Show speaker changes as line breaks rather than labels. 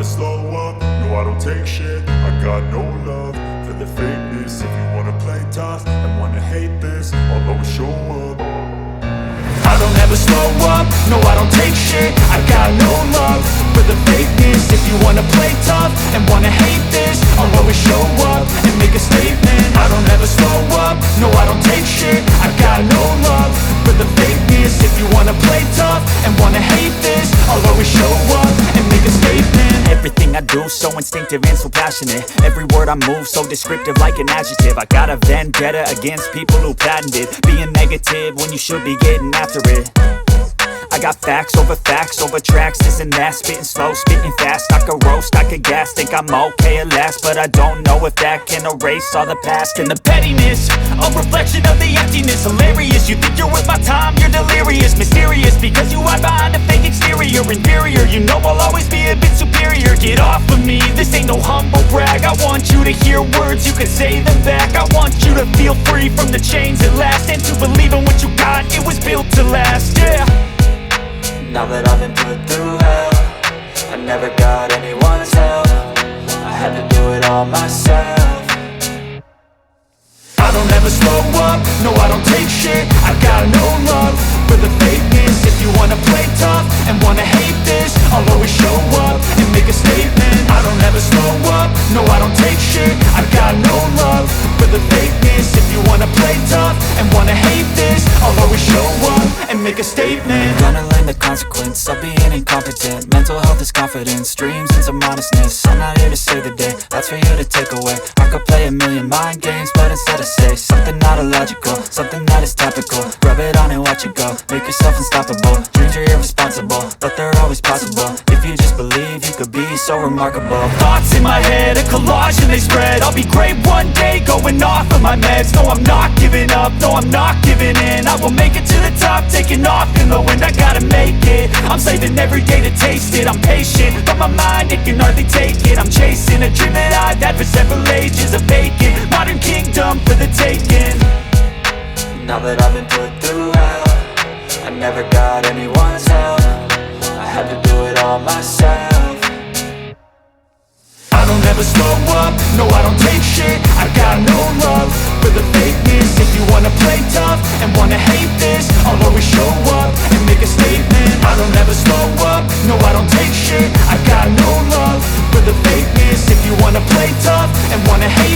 slow up, no I don't take shit. I got no love for the fakeness. If you wanna play tough and wanna hate this, I'll always show up. I don't ever slow up, no I don't take shit. I got no love for the fakeness. If you wanna play tough and wanna hate this, I'll always show up and make a statement. I don't ever slow up, no I don't take shit. I got no love for the fakeness. If you wanna play tough and wanna hate this, I'll always show up and make a statement.
Everything I do so instinctive and so passionate. Every word I move so descriptive like an adjective. I got a vendetta against people who patented being negative when you should be getting after it. I got facts over tracks, this and that. Spitting slow, spitting fast. I could roast, I could gas. Think I'm okay at last, but I don't know if that can erase all the past. And the pettiness, a reflection of the emptiness. Hilarious, you think you're worth my time, you're delirious. Mysterious, because you hide behind a fake exterior. Inferior, you know I'll always be a bit superior. Get off of me, this ain't no humble brag. I want you to hear words, you can say them back. I want you to feel free from the chains at last, and to believe in what you got, it was built to last, yeah.
Now that I've been put through hell, I never got anyone's help. I had to do it all myself.
I don't ever slow up, no I don't take shit. I got no love for the fakeness. If you wanna play tough and wanna hate this, I'll always show up and make a statement. I don't ever slow up, no I don't take shit. I got no love for the fakeness. If you wanna play tough and wanna hate this, I'll always show up and make a statement.
Gonna learn the consequence of being incompetent. Mental health is confidence, dreams and some honestness. I'm not here to save the day, that's for you to take away. I could play a million mind games, but instead I say something not illogical, something that is topical. Rub it on and watch it go, make yourself unstoppable. Dreams are irresponsible, but they're always possible. If you just believe, you could be so remarkable.
Thoughts in my head, a collage and they spread. I'll be great one day, going off of my meds. No, I'm not giving up, no, I'm not giving in. I will make it to the top, taking off in the wind. I gotta make it, I'm saving every day to taste it. I'm patient, but my mind, it can hardly take it. I'm chasing a dream that I've had for several ages. A vacant, modern kingdom for the taking.
Now that I've been put through hell, I never got anyone's help. I had to do it all myself.
I don't ever slow up, no I don't take shit. I got no love for the fakeness. If you wanna play tough and wanna hate this, I'll always show up and make a statement. I don't ever slow up, no I don't take shit. I got no love for the fakeness. If you wanna play tough and wanna hate